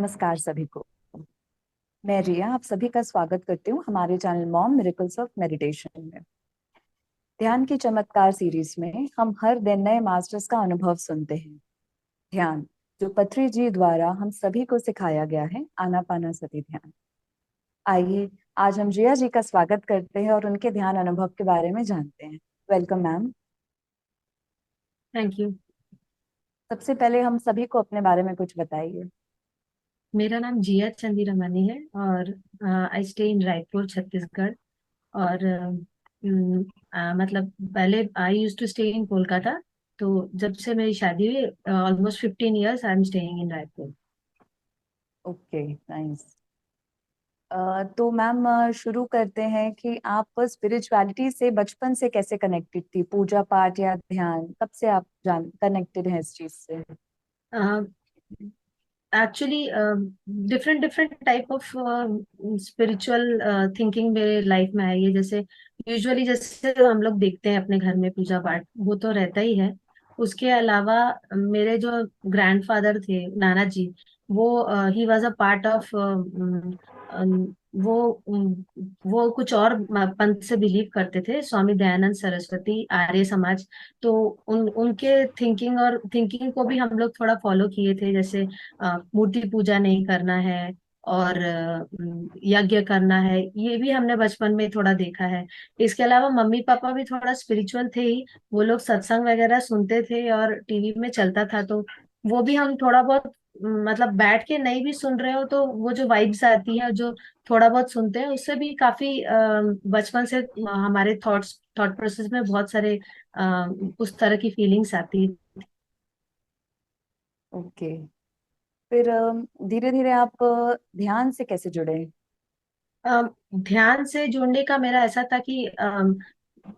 नमस्कार सभी को। मैं रिया आप सभी का स्वागत करती हूँ हमारे channel mom miracles of meditation में। ध्यान की चमत्कार सीरीज में हम हर दिन नए मास्टर्स का अनुभव सुनते हैं। ध्यान जो पथरी जी द्वारा हम सभी को सिखाया गया है, आनापानासति ध्यान। आइए आज हम रिया जी का स्वागत करते हैं और उनके ध्यान अनुभव के बारे में जानते हैं। Welcome ma'am. Thank you. सबसे पहले हम सभी को अपने बारे में कुछ बताइए। मेरा नाम जिया चंदी रमानी है और I stay in Raipur Chhattisgarh. और मतलब पहले I use to stay in Kolkata. तो जब से मेरी शादी हुई almost 15 years I am staying in Raipur. Okay nice. तो मैम शुरू करते हैं कि आप स्पिरिचुअलिटी से बचपन से कैसे कनेक्टेड थी, पूजा पाठ या ध्यान, कब से आप जान कनेक्टेड हैं इस चीज से? Actually different different type of spiritual thinking मेरे लाइफ में आई है। जैसे यूजुअली जैसे जो हम लोग देखते हैं अपने घर में पूजा पाठ, वो तो रहता ही है। उसके अलावा मेरे जो ग्रैंडफादर थे, नाना जी, वो he was a part of वो वो कुछ और पंथ से बिलीव करते थे, स्वामी दयानंद सरस्वती आर्य समाज। तो उनके थिंकिंग और थिंकिंग को भी हम लोग थोड़ा फॉलो किए थे। जैसे मूर्ति पूजा नहीं करना है और यज्ञ करना है, ये भी हमने बचपन में थोड़ा देखा है। इसके अलावा मम्मी पापा भी थोड़ा स्पिरिचुअल थे ही। वो लोग सत्संग वगैरह सुनते थे और टीवी में चलता था, तो वो भी हम थोड़ा बहुत मतलब बैठ के नहीं भी सुन रहे हो तो वो जो वाइब्स आती है, जो थोड़ा बहुत सुनते हैं, उससे भी काफी बचपन से हमारे थॉट प्रोसेस में बहुत सारे उस तरह की फीलिंग्स आती है। ओके। फिर धीरे धीरे आप ध्यान से कैसे जुड़े? ध्यान से जुड़ने का मेरा ऐसा था कि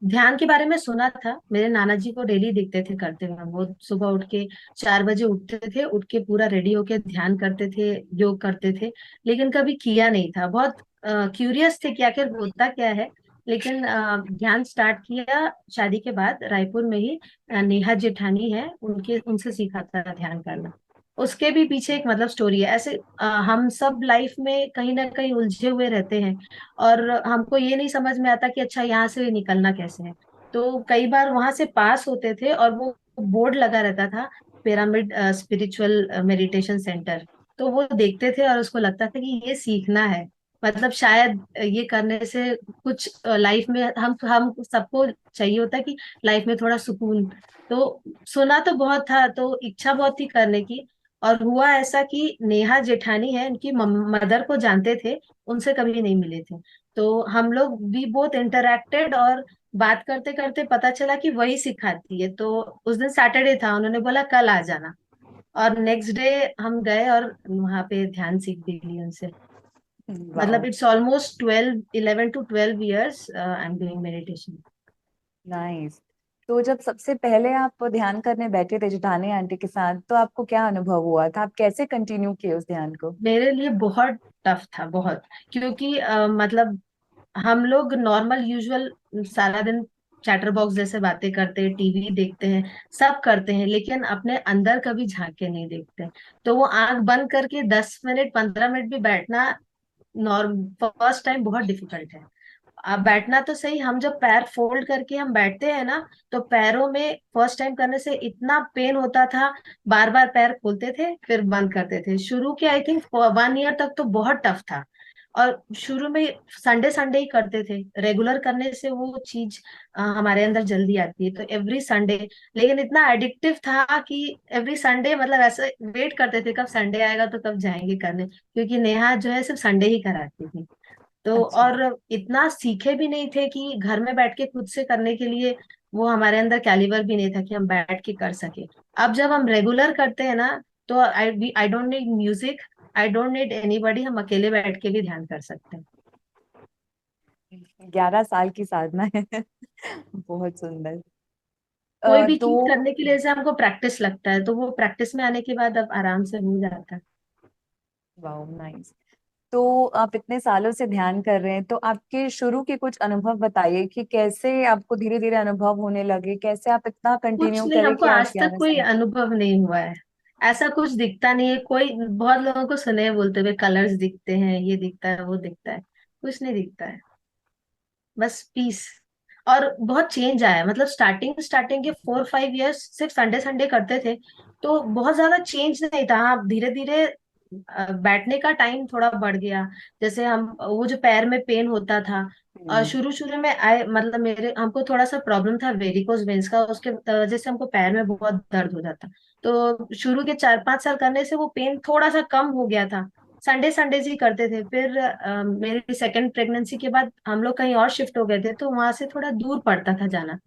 ध्यान के बारे में सुना था, मेरे नाना जी को डेली देखते थे करते हुए। वो सुबह उठ के 4 बजे उठते थे, उठ के पूरा रेडी होके ध्यान करते थे, योग करते थे। लेकिन कभी किया नहीं था, बहुत क्यूरियस थे कि आखिर होता क्या है। लेकिन ध्यान स्टार्ट किया शादी के बाद रायपुर में ही। नेहा जेठानी है, उनके उनसे सीखा था ध्यान करना। उसके भी पीछे एक मतलब स्टोरी है। ऐसे हम सब लाइफ में कहीं ना कहीं उलझे हुए रहते हैं और हमको ये नहीं समझ में आता कि अच्छा यहाँ से निकलना कैसे है। तो कई बार वहां से पास होते थे और वो बोर्ड लगा रहता था, पिरामिड स्पिरिचुअल मेडिटेशन सेंटर। तो वो देखते थे और उसको लगता था कि ये सीखना है, मतलब शायद ये करने से कुछ लाइफ में हम सबको चाहिए होता है कि लाइफ में थोड़ा सुकून। तो सुना तो बहुत था, तो इच्छा बहुत थी करने की। और हुआ ऐसा कि नेहा जेठानी है, उनकी मदर को जानते थे, उनसे कभी नहीं मिले थे। तो हम लोग भी बहुत इंटरेक्टेड और बात करते करते पता चला कि वही सिखाती है। तो उस दिन सैटरडे था, उन्होंने बोला कल आ जाना। और नेक्स्ट डे हम गए और वहां पे ध्यान सीख भी ली उनसे। मतलब wow it's almost 11 to 12 years I am doing meditation. Nice. तो जब सबसे पहले आप ध्यान करने बैठे थे जेठानी आंटी के साथ, तो आपको क्या अनुभव हुआ था? आप कैसे कंटिन्यू किए उस ध्यान को? मेरे लिए बहुत टफ था, बहुत। क्योंकि मतलब हम लोग नॉर्मल यूजुअल सारा दिन चैटर बॉक्स जैसे बातें करते हैं, टीवी देखते हैं, सब करते हैं, लेकिन अपने अंदर कभी झांक के नहीं देखते। तो वो आंख बंद करके 10 मिनट 15 मिनट भी बैठना नॉर्म फर्स्ट टाइम बहुत डिफिकल्ट है। अब बैठना तो सही, हम जब पैर फोल्ड करके हम बैठते हैं ना, तो पैरों में फर्स्ट टाइम करने से इतना पेन होता था। बार बार पैर खोलते थे फिर बंद करते थे। शुरू के आई थिंक 1 year तक तो बहुत टफ था। और शुरू में संडे संडे ही करते थे, रेगुलर करने से वो चीज हमारे अंदर जल्दी आती है, तो एवरी संडे। लेकिन इतना एडिक्टिव था कि एवरी संडे मतलब ऐसे वेट करते थे कब संडे आएगा तो कब जाएंगे करने, क्योंकि नेहा जो है सिर्फ संडे ही कराती थी। तो अच्छा। और इतना सीखे भी नहीं थे कि घर में बैठ के खुद से करने के लिए वो हमारे अंदर कैलिबर भी नहीं था कि हम बैठ के कर सके। अब जब हम रेगुलर करते हैं ना, तो I don't need music, I don't need anybody, हम अकेले बैठ के भी ध्यान कर सकते हैं। 11 साल की साधना है। बहुत सुंदर। कोई भी तो चीज करने के लिए जैसे हमको प्रैक्टिस लगता है, तो वो प्रैक्टिस में आने के बाद अब आराम से हो जाता है। Wow nice. तो आप इतने सालों से ध्यान कर रहे हैं, तो आपके शुरू के कुछ अनुभव बताइए कि कैसे आपको धीरे धीरे अनुभव होने लगे, कैसे आप इतना कुछ कंटिन्यू नहीं, करे हमको कि आज आज तक 11 कोई साल अनुभव नहीं हुआ है। ऐसा कुछ दिखता नहीं है। कोई बहुत लोगों को सुने हैं बोलते हुए कलर्स दिखते हैं, ये दिखता है, वो दिखता है, कुछ नहीं दिखता है। बस पीस। और बहुत चेंज आया, मतलब स्टार्टिंग स्टार्टिंग के 4-5 इयर्स सिर्फ संडे संडे करते थे, तो बहुत ज्यादा चेंज नहीं था। हाँ, धीरे धीरे बैठने का टाइम थोड़ा बढ़ गया। जैसे हम वो जो पैर में पेन होता था, हम्म। शुरू शुरू में आए, मतलब मेरे हमको थोड़ा सा प्रॉब्लम था वेरिकोज वेन्स का, उसके वजह से हमको पैर में बहुत दर्द हो जाता। तो शुरू के 4-5 साल करने से वो पेन थोड़ा सा कम हो गया था। संडे संडे ही करते थे। फिर मेरी सेकंड प्रेगनेंसी के बाद हम लोग कहीं और शिफ्ट हो गए थे, तो वहां से थोड़ा दूर पड़ता था जाना।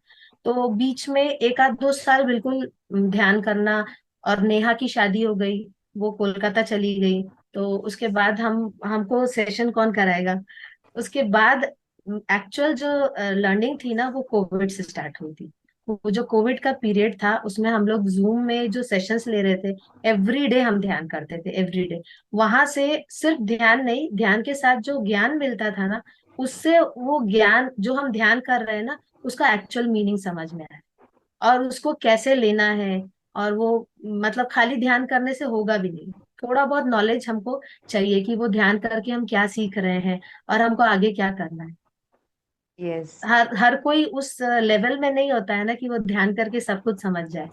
तो बीच में 1 आध 2 साल बिल्कुल ध्यान करना। और नेहा की शादी हो गई, वो कोलकाता चली गई। तो उसके बाद हमको सेशन कौन कराएगा। उसके बाद एक्चुअल जो लर्निंग थी ना, वो कोविड से स्टार्ट हुई थी। वो जो कोविड का पीरियड था, उसमें हम लोग जूम में जो सेशंस ले रहे थे, एवरी डे हम ध्यान करते थे, एवरी डे। वहां से सिर्फ ध्यान नहीं, ध्यान के साथ जो ज्ञान मिलता था ना, उससे वो ज्ञान जो हम ध्यान कर रहे हैं ना, उसका एक्चुअल मीनिंग समझ में आया, और उसको कैसे लेना है। और वो मतलब खाली ध्यान करने से होगा भी नहीं। थोड़ा बहुत नॉलेज हमको चाहिए कि वो ध्यान करके हम क्या सीख रहे हैं और हमको आगे क्या करना है। यस। हर हर कोई उस लेवल में नहीं होता है ना कि वो ध्यान करके सब कुछ समझ जाए।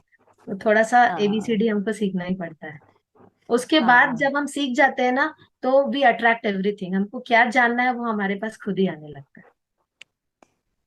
तो थोड़ा सा हाँ। एबीसीडी हमको सीखना ही पड़ता है। उसके बाद हाँ, जब हम सीख जाते हैं ना, तो वी अट्रैक्ट एवरीथिंग। हमको क्या जानना है वो हमारे पास खुद ही आने लगता है।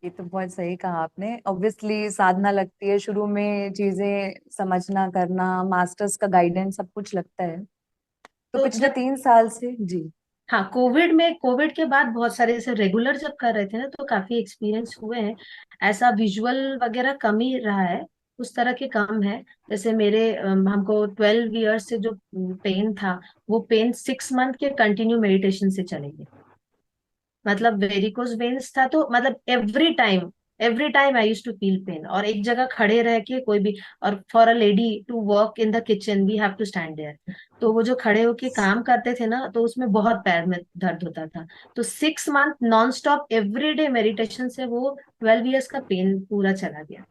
ये तो बहुत सही कहा आपने। ऑब्वियसली साधना लगती है शुरू में, चीजें समझना करना, मास्टर्स का गाइडेंस सब कुछ लगता है। तो तो पिछले जब 3 साल से जी। हाँ, कोविड के बाद बहुत सारे ऐसे रेगुलर जब कर रहे थे ना, तो काफी एक्सपीरियंस हुए हैं। ऐसा विजुअल वगैरह कम ही रहा है, उस तरह के कम है। जैसे मेरे हमको 12 इयर्स से जो पेन था, वो पेन 6 मंथ के कंटिन्यू मेडिटेशन से चले गए। मतलब वेरिकोज वेन्स था, तो मतलब every time I use to feel pain, और एक जगह खड़े रह के कोई भी। और for a lady to work in the kitchen we have to stand there. तो वो जो खड़े होके काम करते थे ना, तो उसमें बहुत पैर में दर्द होता था। तो 6 month non stop every day meditation से वो 12 इयर्स का पेन पूरा चला गया।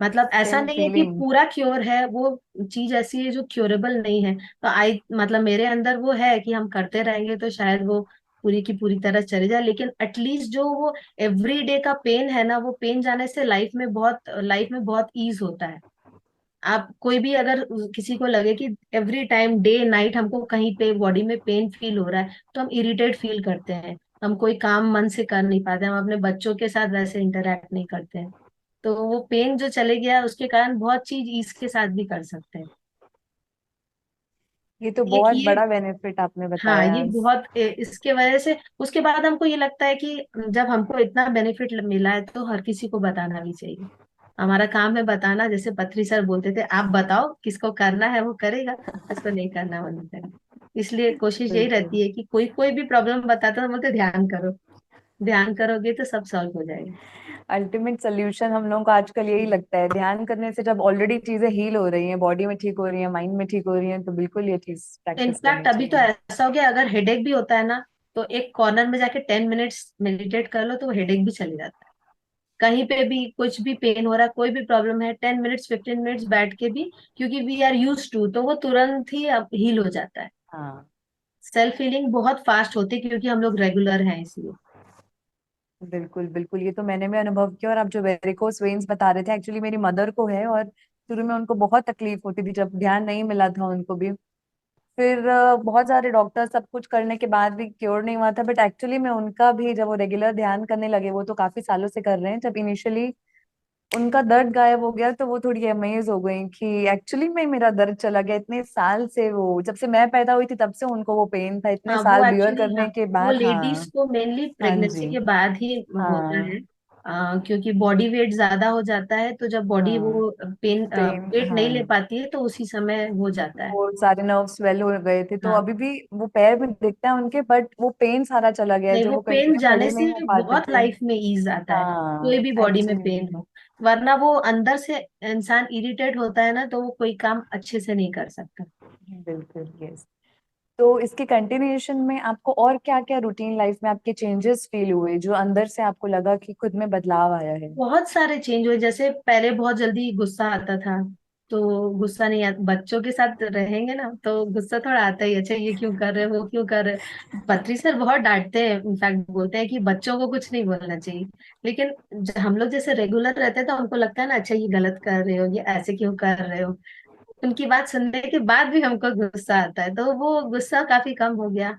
मतलब ऐसा सेम नहीं है कि फीलिंग। पूरा क्योर है, वो चीज ऐसी है जो क्योरेबल नहीं है। तो आई मतलब मेरे अंदर वो है कि हम करते रहेंगे तो शायद वो पूरी की पूरी तरह चले जाए, लेकिन एटलीस्ट जो वो एवरी डे का पेन है ना, वो पेन जाने से लाइफ में बहुत ईज होता है। आप कोई भी अगर किसी को लगे कि एवरी टाइम डे नाइट हमको कहीं पे बॉडी में पेन फील हो रहा है, तो हम इरिटेट फील करते हैं, हम कोई काम मन से कर नहीं पाते, हम अपने बच्चों के साथ वैसे इंटरेक्ट नहीं करते हैं। तो वो पेन जो चले गया, उसके कारण बहुत चीज ईज के साथ भी कर सकते हैं। ये तो एक बहुत ये बड़ा बेनिफिट आपने हाँ, बताया। ये बहुत इसके वजह से उसके बाद हमको ये लगता है कि जब हमको इतना बेनिफिट मिला है, तो हर किसी को बताना भी चाहिए। हमारा काम है बताना। जैसे पत्री सर बोलते थे, आप बताओ किसको करना है वो करेगा, किसको नहीं करना वो नहीं करेगा। इसलिए कोशिश यही बिल्कुल। रहती है कि कोई कोई भी प्रॉब्लम बताता है तो बोलते ध्यान करो। ध्यान करोगे तो सब सॉल्व हो जाएगा। अल्टीमेट सोल्यूशन हम लोगों को आजकल यही लगता है, ध्यान करने से जब ऑलरेडी चीजें हील हो रही हैं, बॉडी में ठीक हो रही है, माइंड में ठीक हो रही है, तो बिल्कुल ये चीज प्रैक्टिस इनफैक्ट करनी अभी तो चाहिए। ऐसा हो गया, अगर हेडेक भी होता है ना, तो एक कॉर्नर में जाके 10 मिनट्स मेडिटेट कर लो, तो वो हेडेक भी चले जाता है। कहीं पे भी कुछ भी पेन हो रहा है, कोई भी प्रॉब्लम है, 10 मिनट्स 15 मिनट्स बैठ के भी, क्योंकि वी आर यूज टू, तो वो तुरंत ही अब हील हो जाता है। हाँ। सेल्फ हीलिंग बहुत फास्ट होती है, क्योंकि हम लोग रेगुलर हैं इसलिए। बिल्कुल बिल्कुल, ये तो मैंने भी अनुभव किया। और आप जो वेरिकोस वेन्स बता रहे थे, एक्चुअली मेरी मदर को है, और शुरू में उनको बहुत तकलीफ होती थी जब ध्यान नहीं मिला था उनको भी। फिर बहुत सारे डॉक्टर सब कुछ करने के बाद भी क्योर नहीं हुआ था। बट एक्चुअली में उनका भी जब वो रेगुलर ध्यान करने लगे, वो तो काफी सालों से कर रहे हैं, जब इनिशियली उनका दर्द गायब हो गया, तो वो थोड़ी अमेज हो गई कि एक्चुअली में मेरा दर्द चला गया। इतने साल से, वो जब से मैं पैदा हुई थी तब से उनको वो पेन था, इतने हाँ, वो साल बियर एक्चुअली, हाँ, करने के वो बाद। लेडीज हाँ। को मेनली हाँ प्रेगनेंसी जी। के बाद ही होता हाँ। है। क्योंकि बॉडी वेट ज्यादा हो जाता है, तो जब बॉडी हाँ। वो पेन पेन। वेट नहीं ले हाँ। पाती है, तो उसी समय हो जाता है। वो सारे नर्व स्वेल हो गए थे, तो हाँ, अभी भी वो पैर में दिखता है उनके, बट वो पेन सारा चला गया है, नहीं, जो वो वो पेन कंटिन्यू जाने खड़े से नहीं हो पाते बहुत थे। लाइफ में ईज आता है, कोई हाँ भी बॉडी में एक्चुअली। पेन हो। वरना वो अंदर से इंसान इरिटेट होता है ना, तो वो कोई काम अच्छे से नहीं कर सकता। बिल्कुल, यस। तो इसके कंटिन्यूएशन में आपको और क्या क्या रूटीन लाइफ में आपके चेंजेस फील हुए, जो अंदर से आपको लगा कि खुद में बदलाव आया है? बहुत सारे चेंज हुए। जैसे पहले बहुत जल्दी गुस्सा आता था, तो गुस्सा नहीं आता, बच्चों के साथ रहेंगे ना तो गुस्सा थोड़ा आता ही, अच्छा ये क्यों कर रहे हो, वो क्यों कर रहे हो। पत्री सर बहुत डांटते हैं, इनफैक्ट बोलते हैं कि बच्चों को कुछ नहीं बोलना चाहिए। लेकिन हम लोग जैसे रेगुलर रहते हैं तो हमको लगता है ना, अच्छा ये गलत कर रहे हो, ये ऐसे क्यों कर रहे हो। उनकी बात सुनने के बाद भी हमको गुस्सा आता है, तो वो गुस्सा काफी कम हो गया।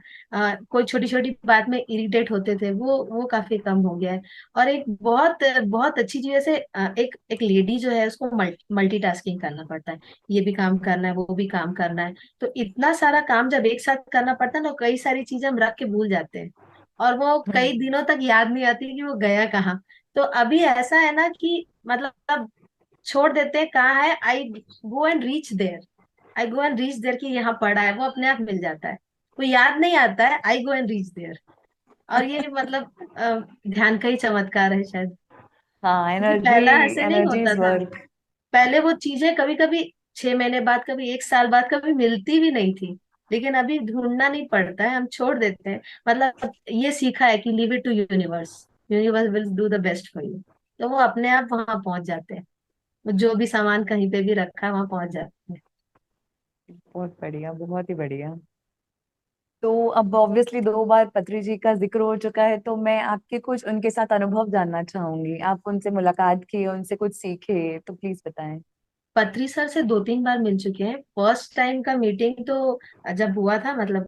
कोई छोटी छोटी बात में इरिटेट होते थे, वो काफी कम हो गया है। और एक बहुत बहुत अच्छी चीज, जैसे एक एक लेडी जो है उसको मल्टीटास्किंग करना पड़ता है, ये भी काम करना है, वो भी काम करना है। तो इतना सारा काम जब एक साथ करना पड़ता है ना, कई सारी चीजें हम रख के भूल जाते हैं, और वो कई हम्म। दिनों तक याद नहीं आती कि वो गया कहाँ। तो अभी ऐसा है ना कि मतलब छोड़ देते हैं, कहाँ है, I go and reach there, I go and reach there, कि यहाँ पड़ा है, वो अपने आप मिल जाता है। वो याद नहीं आता है, I go and reach there. और ये मतलब ध्यान का ही चमत्कार है शायद, हाँ, क्योंकि एनर्जी, पहला ऐसे नहीं एनर्जी होता इज था। वर्क। पहले वो चीजें कभी कभी 6 महीने बाद, कभी 1 साल बाद, कभी मिलती भी नहीं थी। लेकिन अभी ढूंढना नहीं पड़ता है, हम छोड़ देते हैं। मतलब ये सीखा है कि leave it to universe, universe will do the best for you. तो वो अपने आप वहां पहुंच जाते हैं, वो जो भी सामान कहीं पे भी रखा है वहां पहुंच जाते हैं। बहुत बढ़िया, बहुत ही बढ़िया। तो अब ऑब्वियसली 2 बार पत्री जी का जिक्र हो चुका है, तो मैं आपके कुछ उनके साथ अनुभव जानना चाहूंगी। आप उनसे मुलाकात की, उनसे कुछ सीखे, तो प्लीज बताएं। पत्री सर से 2-3 बार मिल चुके हैं। फर्स्ट टाइम का मीटिंग तो जब हुआ था, मतलब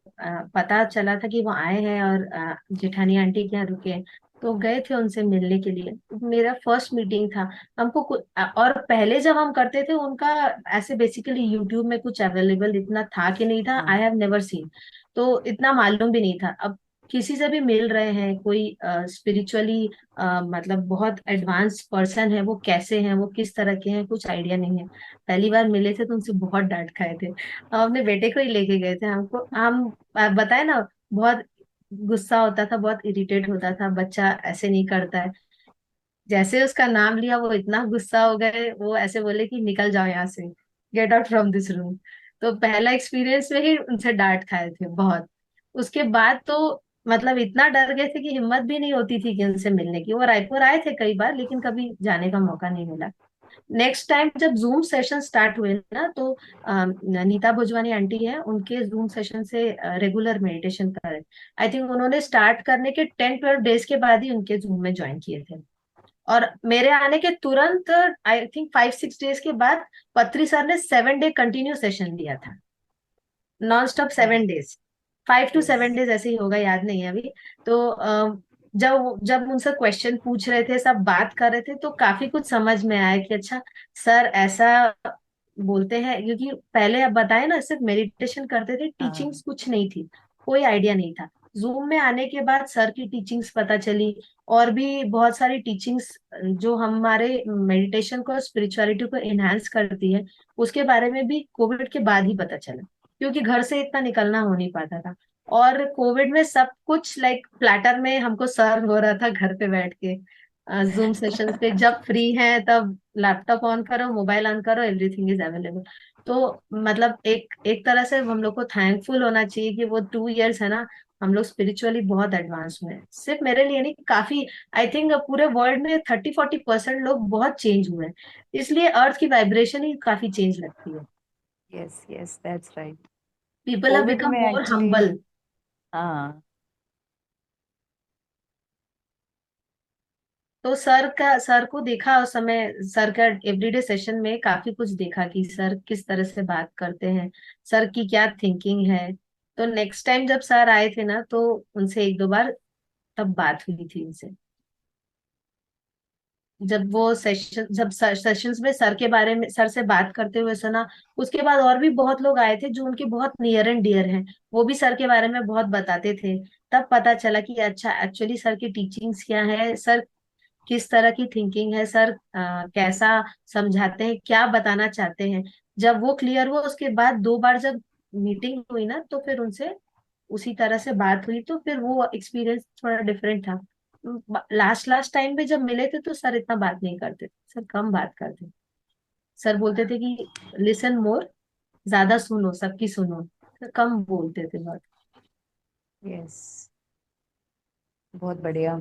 पता चला था कि वो आए हैं और जेठानी आंटी के यहाँ रुके हैं, तो गए थे उनसे मिलने के लिए। मेरा फर्स्ट मीटिंग था। और पहले जब हम करते थे उनका, ऐसे बेसिकली यूट्यूब में कुछ अवेलेबल इतना था कि नहीं था, आई हाँ। Have never seen. तो इतना मालूम भी नहीं था। अब किसी से भी मिल रहे हैं, कोई स्पिरिचुअली मतलब बहुत एडवांस पर्सन है, वो कैसे हैं, वो किस तरह के हैं, कुछ आइडिया नहीं है। पहली बार मिले थे तो उनसे बहुत डांट खाए थे। हम अपने बेटे को ही लेके गए थे, हमको हम बताए ना, बहुत गुस्सा होता था, बहुत इरिटेट होता था, बच्चा ऐसे नहीं करता है। जैसे उसका नाम लिया वो इतना गुस्सा हो गए, वो ऐसे बोले कि निकल जाओ यहाँ से, get out from this room. तो पहला एक्सपीरियंस में ही उनसे डांट खाए थे बहुत। उसके बाद तो मतलब इतना डर गए थे कि हिम्मत भी नहीं होती थी कि उनसे मिलने की। वो रायपुर आए थे कई बार, लेकिन कभी जाने का मौका नहीं मिला। नेक्स्ट टाइम जब जूम सेशन स्टार्ट हुए ना, तो नीता भोजवानी आंटी है, उनके जूम सेशन से रेगुलर मेडिटेशन कर, आई थिंक उन्होंने स्टार्ट करने के 10-12 डेज के बाद ही उनके जूम में ज्वाइन किए थे। और मेरे आने के तुरंत आई थिंक 5-6 डेज के बाद पत्री सर ने 7 डे कंटिन्यू सेशन लिया था, non stop 7 days, 5 to 7 days ऐसे ही होगा, याद नहीं है अभी। तो जब जब उनसे क्वेश्चन पूछ रहे थे, सब बात कर रहे थे, तो काफी कुछ समझ में आया कि अच्छा सर ऐसा बोलते हैं। क्योंकि पहले अब बताए ना, सिर्फ मेडिटेशन करते थे, हाँ। टीचिंग्स कुछ नहीं थी, कोई आइडिया नहीं था। जूम में आने के बाद सर की टीचिंग्स पता चली, और भी बहुत सारी टीचिंग्स जो हमारे मेडिटेशन को, स्पिरिचुअलिटी को एनहांस करती है, उसके बारे में भी कोविड के बाद ही पता चला। क्योंकि घर से इतना निकलना हो नहीं पाता था। और कोविड में सब कुछ लाइक प्लेटर में हमको सर्व हो रहा था घर पे बैठ के, जूम सेशन पे, जब फ्री है तब लैपटॉप ऑन करो, मोबाइल ऑन करो, एवरीथिंग इज अवेलेबल। तो मतलब एक एक तरह से हम लोग को थैंकफुल होना चाहिए कि वो 2 इयर्स है ना, हम लोग स्पिरिचुअली बहुत एडवांस हुए हैं। सिर्फ मेरे लिए नहीं, काफी, आई थिंक पूरे वर्ल्ड में 30-40% लोग बहुत चेंज हुए हैं। इसलिए अर्थ की वाइब्रेशन ही काफी चेंज लगती है। Yes, yes, that's right. People have Covid become में मोर एक्चुअली, हम्बल। हाँ। तो सर को देखा उस समय, सर का एवरीडे सेशन में काफी कुछ देखा कि सर किस तरह से बात करते हैं, सर की क्या थिंकिंग है। तो नेक्स्ट टाइम जब सर आए थे ना, तो उनसे 1-2 बार तब बात हुई थी उनसे। जब वो सेशन, जब सेशंस में सर के बारे में, सर से बात करते हुए सुना। उसके बाद और भी बहुत लोग आए थे जो उनके बहुत नियर एंड डियर हैं, वो भी सर के बारे में बहुत बताते थे। तब पता चला कि अच्छा एक्चुअली सर की टीचिंग्स क्या है, सर किस तरह की थिंकिंग है, सर कैसा समझाते हैं, क्या बताना चाहते हैं। जब वो क्लियर हुआ, उसके बाद 2 बार जब मीटिंग हुई ना, तो फिर उनसे उसी तरह से बात हुई, तो फिर वो एक्सपीरियंस थोड़ा डिफरेंट था। लास्ट लास्ट टाइम पे जब मिले थे तो सर इतना बात नहीं करते थे, सर कम बात करते। सर बोलते थे कि लिसन मोर, ज्यादा सुनो, सबकी सुनो, सर कम बोलते थे बहुत। यस, बहुत बढ़िया।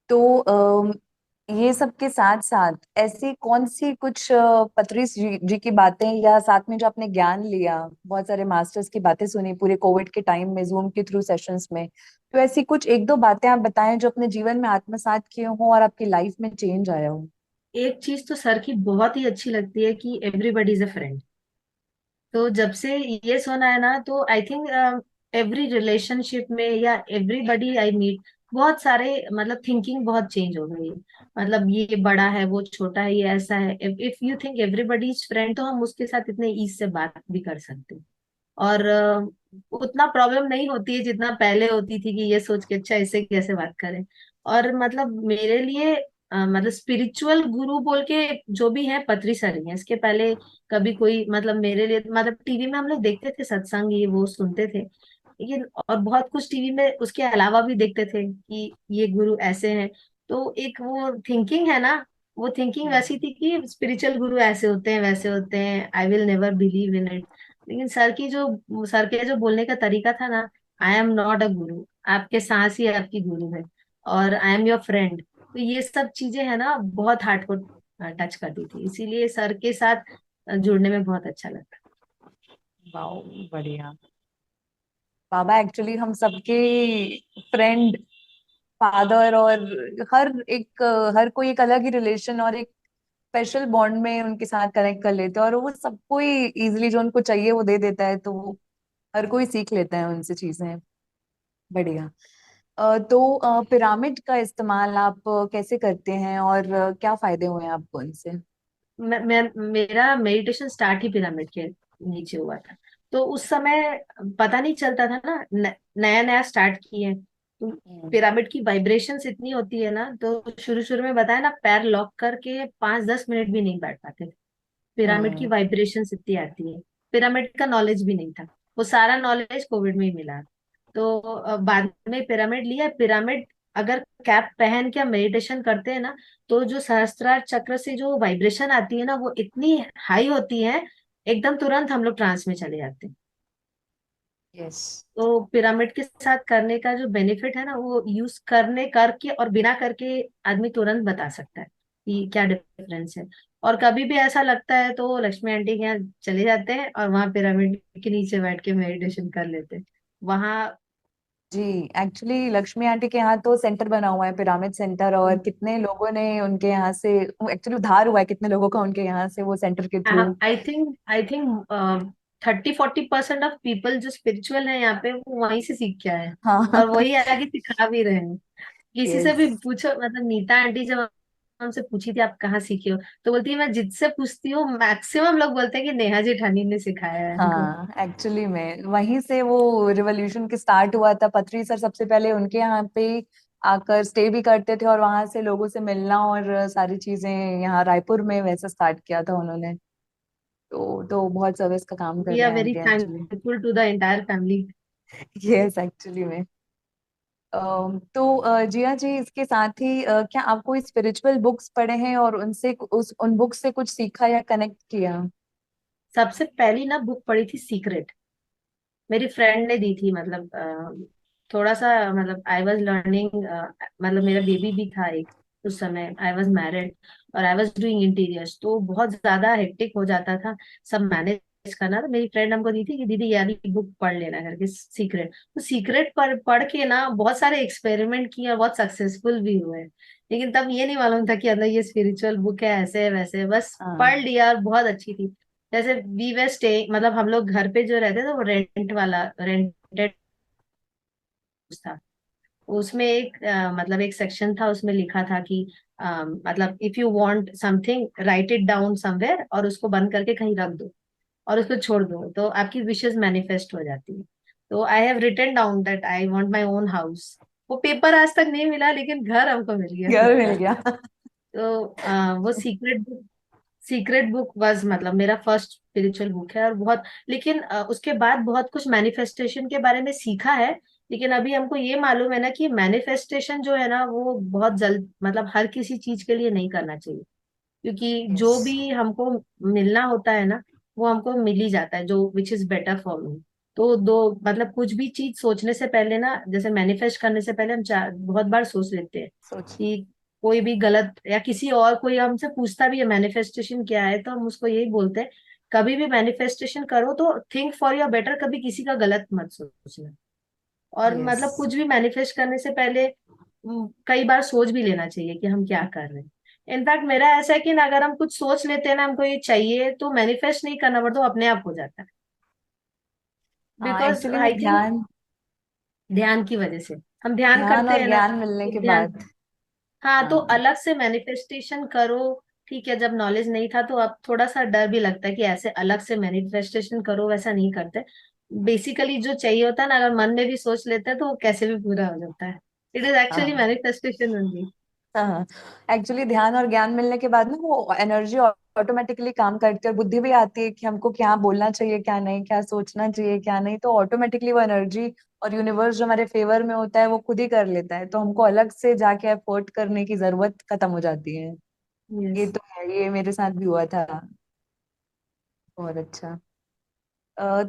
तो ये सब के साथ साथ ऐसी कौन सी कुछ पत्री जी की बातें या साथ में जो आपने ज्ञान लिया, बहुत सारे मास्टर्स की बातें सुनी पूरे कोविड के टाइम में जूम के थ्रू सेशंस में, तो ऐसी कुछ एक दो बातें आप बताएं जो अपने जीवन में आत्मसात किए हो और आपकी लाइफ में चेंज आया हो। एक चीज तो सर की बहुत ही अच्छी लगती है कि एवरीबडी इज अ फ्रेंड। तो जब से ये सुना है ना, तो आई थिंक एवरी रिलेशनशिप में या एवरीबडी आई मीट, बहुत सारे मतलब थिंकिंग बहुत चेंज हो गई है। मतलब ये बड़ा है, वो छोटा है, ये ऐसा है। If you think everybody is friend, तो हम उसके साथ इतने ईज से बात भी कर सकते हैं। और उतना प्रॉब्लम नहीं होती है जितना पहले होती थी, कि ये सोच के अच्छा इससे कैसे बात करें। और मतलब मेरे लिए मतलब स्पिरिचुअल गुरु बोल के जो भी है, पत्री सर ही है। इसके पहले कभी कोई मतलब मेरे लिए, मतलब टीवी में हम लोग देखते थे सत्संग, ये वो सुनते थे, लेकिन और बहुत कुछ टीवी में उसके अलावा भी देखते थे कि ये गुरु ऐसे हैं। तो एक वो थिंकिंग है ना, वो थिंकिंग वैसी थी कि स्पिरिचुअल गुरु ऐसे होते हैं, वैसे होते हैं, I will never believe in it. लेकिन सर के जो बोलने का तरीका था ना, आई एम नॉट अ गुरु, आपके सांस ही आपकी गुरु है, और आई एम योर फ्रेंड। तो ये सब चीजें है ना, बहुत हार्ट को टच करती थी, इसीलिए सर के साथ जुड़ने में बहुत अच्छा लगता। वाओ, बढ़िया। बाबा एक्चुअली हम सबके फ्रेंड, फादर, और हर एक हर कोई एक अलग ही रिलेशन और एक स्पेशल बॉन्ड में उनके साथ कनेक्ट कर लेते हैं, और वो सबको ही इजीली जो उनको चाहिए वो दे देता है, तो हर कोई सीख लेता है उनसे चीजें। बढ़िया। तो पिरामिड का इस्तेमाल आप कैसे करते हैं और क्या फायदे हुए हैं आपको इनसे? मेरा मेडिटेशन स्टार्ट ही पिरामिड के नीचे हुआ था। तो उस समय पता नहीं चलता था ना, नया नया स्टार्ट किए। तो हम्म। पिरामिड की वाइब्रेशंस इतनी होती है ना, तो शुरू शुरू में बताया ना, पैर लॉक करके 5-10 मिनट भी नहीं बैठ पाते थे। पिरामिड की हम्म। वाइब्रेशंस इतनी आती है। पिरामिड का नॉलेज भी नहीं था, वो सारा नॉलेज कोविड में ही मिला। तो बाद में पिरामिड लिया। पिरामिड अगर कैप पहन के मेडिटेशन करते हैं ना, तो जो सहस्त्रार चक्र से जो वाइब्रेशन आती है ना, वो इतनी हाई होती है, एकदम तुरंत हम लोग ट्रांस में चले जाते हैं। यस। तो पिरामिड के साथ करने का जो बेनिफिट है ना, वो यूज करने करके और बिना करके आदमी तुरंत बता सकता है कि क्या डिफरेंस है। और कभी भी ऐसा लगता है तो लक्ष्मी आंटी के यहाँ चले जाते हैं, और वहां पिरामिड के नीचे बैठ के मेडिटेशन कर लेते हैं वहां। जी, एक्चुअली लक्ष्मी आंटी के यहाँ तो सेंटर बना हुआ है, पिरामिड सेंटर, और कितने लोगों ने उनके यहाँ से एक्चुअली उद्धार हुआ है, कितने लोगों का उनके यहाँ से वो सेंटर के through. I think 30-40% of people जो स्पिरिचुअल है यहाँ पे, वो वहीं से सीख के आए हैं, हाँ। और वही आगे सिखा भी रहे हैं। किसी से यस। भी पूछो, मतलब नीता आंटी जब हमसे पूछी थी आप कहाँ सीखे हो, तो बोलती है मैं जिससे पूछती हूँ, मैक्सिमम लोग बोलते हैं कि नेहा जेठानी ने सिखाया है हमको। हाँ, एक्चुअली में वहीं से वो रिवॉल्यूशन के स्टार्ट हुआ था। पत्री सर सबसे पहले उनके यहाँ पे आकर स्टे भी करते थे, और वहां से लोगों से मिलना और सारी चीजें यहाँ रायपुर में वैसे स्टार्ट किया था उन्होंने। तो बहुत सर्विस का काम कर वी रहे आर हैं very aunty actually. Thankful to the entire family. Yes, actually में। तो जिया जी, इसके साथ ही क्या आप कोई स्पिरिचुअल बुक्स पढ़े हैं और उनसे उन बुक्स से कुछ सीखा या कनेक्ट किया? सबसे पहली ना बुक पढ़ी थी सीक्रेट, मेरी फ्रेंड ने दी थी। मतलब थोड़ा सा, मतलब आई वाज लर्निंग, मतलब मेरा बेबी भी था एक, उस समय आई वाज मैरिड, और आई वाज डूइंग इंटीरियर्स, तो बहुत ज्यादा हेक्टिक हो जाता था सब मैनेज करना। तो मेरी फ्रेंड हमको दी थी कि दीदी ये वाली बुक पढ़ लेना करके, सीक्रेट। तो सीक्रेट पढ़ के ना बहुत सारे एक्सपेरिमेंट किए और बहुत सक्सेसफुल भी हुए। लेकिन तब ये नहीं मालूम था कि अंदर ये स्पिरिचुअल बुक है, ऐसे है वैसे है। बस हाँ। पढ़ लिया और बहुत अच्छी थी। जैसे वी वे स्टे, मतलब हम लोग घर पे जो रहते थे, वो रेंटेड था। उसमें एक मतलब एक सेक्शन था, उसमें लिखा था कि मतलब if you want something right it down somewhere, और उसको बंद करके कहीं रख दो, और उसको छोड़ दो, तो आपकी विशेस मैनिफेस्ट हो जाती है। तो I have written down that I want my own house. वो पेपर आज तक नहीं मिला, लेकिन घर हमको मिल गया घर खुद मिल का। गया। तो वो सीक्रेट बुक वाज मतलब मेरा फर्स्ट स्पिरिचुअल बुक है। और बहुत, लेकिन उसके बाद बहुत कुछ मैनिफेस्टेशन के बारे में सीखा है। लेकिन अभी हमको ये मालूम है ना कि मैनिफेस्टेशन जो है ना, वो बहुत जल्द, मतलब हर किसी चीज के लिए नहीं करना चाहिए। क्योंकि यस। जो भी हमको मिलना होता है ना, वो हमको मिल ही जाता है, जो which is better for me. तो दो, मतलब कुछ भी चीज सोचने से पहले ना, जैसे मैनिफेस्ट करने से पहले हम बहुत बार सोच लेते हैं सोच। कि कोई भी गलत या किसी और कोई हमसे पूछता भी है मैनिफेस्टेशन क्या है, तो हम उसको यही बोलते हैं, कभी भी मैनिफेस्टेशन करो तो थिंक फॉर योर बेटर, कभी किसी का गलत मत सोचना। और यस। मतलब कुछ भी मैनिफेस्ट करने से पहले कई बार सोच भी लेना चाहिए कि हम क्या कर रहे हैं। इनफैक्ट मेरा ऐसा है कि ना, अगर हम कुछ सोच लेते हैं ना हमको ये चाहिए, तो मैनिफेस्ट नहीं करना पड़ता, वो अपने आप हो जाता है। हाँ, बिकॉज एक्चुअली वो आई थिंक ध्यान की वजह से हम ध्यान ध्यान करते और हैं ना, ज्ञान मिलने तो के ध्यान, बाद। हाँ, तो हाँ अलग से मैनिफेस्टेशन करो। ठीक है, जब नॉलेज नहीं था तो अब थोड़ा सा डर भी लगता है कि ऐसे अलग से मैनिफेस्टेशन करो, वैसा नहीं करते। बेसिकली जो चाहिए होता है ना, अगर मन में भी सोच लेते हैं तो वो कैसे भी पूरा हो जाता है। इट इज एक्चुअली हाँ मैनिफेस्टेशन ओनली। हाँ। एक्चुअली ध्यान और ज्ञान मिलने के बाद ना वो एनर्जी ऑटोमेटिकली काम करती है, और बुद्धि भी आती है कि हमको क्या बोलना चाहिए क्या नहीं, क्या सोचना चाहिए क्या नहीं, तो ऑटोमेटिकली वो एनर्जी और यूनिवर्स जो हमारे फेवर में होता है वो खुद ही कर लेता है, तो हमको अलग से जाके एफर्ट करने की जरूरत खत्म हो जाती है। ये यस। तो है, ये मेरे साथ भी हुआ था। बहुत अच्छा।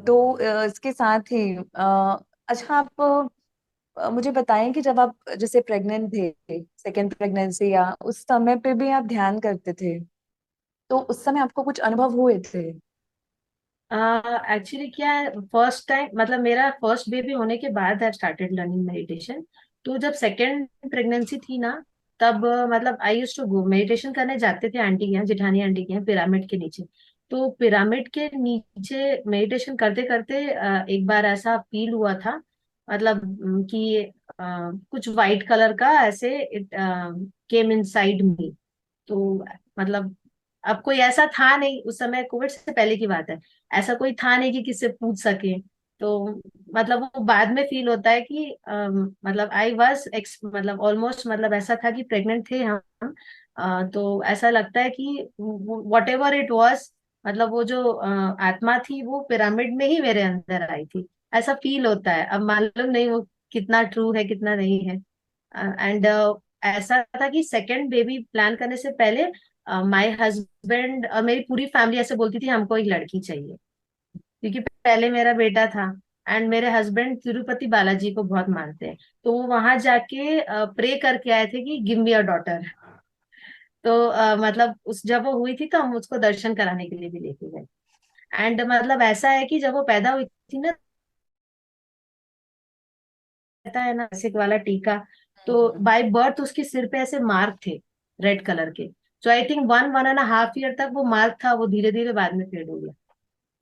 तो इसके साथ ही अच्छा आप मुझे बताएं कि जब आप जैसे प्रेग्नेंट थे, सेकेंड प्रेगनेंसी, या उस समय पे भी आप ध्यान करते थे, तो उस समय आपको कुछ अनुभव हुए थे? एक्चुअली क्या है, फर्स्ट टाइम मतलब मेरा फर्स्ट बेबी होने के बाद आई स्टार्टेड लर्निंग मेडिटेशन। तो जब सेकेंड प्रेगनेंसी थी ना, तब मतलब आई यूज टू गो मेडिटेशन करने जाते थे आंटी के यहाँ, जेठानी आंटी के यहाँ, पिरामिड के नीचे। तो पिरामिड के नीचे मेडिटेशन करते करते एक बार ऐसा फील हुआ था, मतलब कि कुछ वाइट कलर का ऐसे इट केम इन साइड मी। तो मतलब अब कोई ऐसा था नहीं उस समय, कोविड से पहले की बात है, ऐसा कोई था नहीं कि किससे पूछ सके। तो मतलब वो बाद में फील होता है कि मतलब आई वॉज मतलब ऑलमोस्ट, मतलब ऐसा था कि प्रेग्नेंट थे हम। तो ऐसा लगता है कि वॉट एवर इट वॉज, मतलब वो जो आत्मा थी वो पिरामिड में ही मेरे अंदर आई थी, ऐसा फील होता है। अब मालूम नहीं वो कितना ट्रू है कितना नहीं है। एंड ऐसा था कि सेकंड बेबी प्लान करने से पहले माय हस्बैंड और मेरी पूरी फैमिली ऐसे बोलती थी हमको एक लड़की चाहिए, क्योंकि पहले मेरा बेटा था। एंड मेरे हस्बैंड तिरुपति बालाजी को बहुत मानते हैं, तो वो वहां जाके प्रे करके आए थे कि गिव मी अ डॉटर। तो मतलब उस जब वो हुई थी तो हम उसको दर्शन कराने के लिए भी लेके गए। एंड मतलब ऐसा है कि जब वो पैदा हुई थी ना, रहता है ना सिक वाला टीका, तो हम्म। बाय बर्थ उसके सिर पे ऐसे मार्क थे, रेड कलर के। तो आई थिंक 1.5 ईयर तक वो मार्क था, वो धीरे धीरे बाद में फेड हो गया।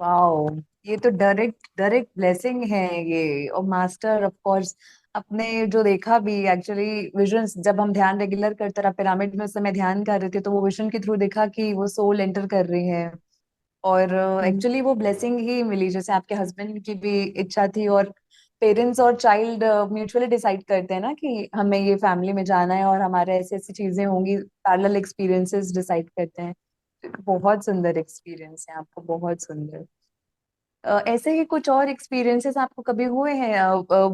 वाओ, ये तो डायरेक्ट डायरेक्ट ब्लेसिंग है ये, और मास्टर ऑफ कोर्स। अपने जो देखा भी एक्चुअली विजन्स, जब हम ध्यान रेगुलर करते रहा पिरामिड में, उस समय ध्यान कर रहे थे, तो वो विजन के थ्रू देखा कि वो सोल एंटर कर रही है। और हम्म। एक्चुअली वो ब्लेसिंग ही मिली, जैसे आपके हस्बैंड की भी इच्छा थी, और पेरेंट्स और चाइल्ड म्यूचुअली डिसाइड करते हैं ना कि हमें ये फैमिली में जाना है, और हमारे ऐसी ऐसी चीजें होंगी, पैरेलल एक्सपीरियंसेस डिसाइड करते हैं। बहुत सुंदर एक्सपीरियंस है आपको, बहुत सुंदर। ऐसे ही कुछ और एक्सपीरियंसेस आपको कभी हुए हैं,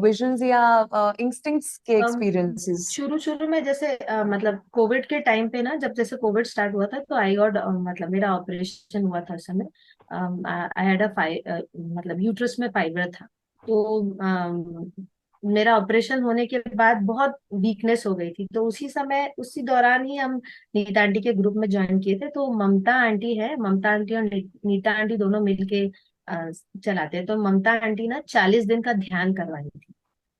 विजन्स या इंस्टिंक्ट्स के अम, एक्सपीरियंसेस? शुरू शुरू में जैसे मतलब कोविड के टाइम पे ना, जब जैसे कोविड स्टार्ट हुआ था तो आई गॉट, मतलब मेरा ऑपरेशन हुआ था उस समय। आई हैड अ मतलब यूट्रस में फाइबर था। तो मेरा ऑपरेशन होने के बाद बहुत वीकनेस हो गई थी, तो उसी समय उसी दौरान ही हम नीता आंटी के ग्रुप में ज्वाइन किए थे। तो ममता आंटी है, ममता आंटी और नीता आंटी दोनों मिलके चलाते हैं। तो ममता आंटी ना 40 दिन का ध्यान करवाई थी।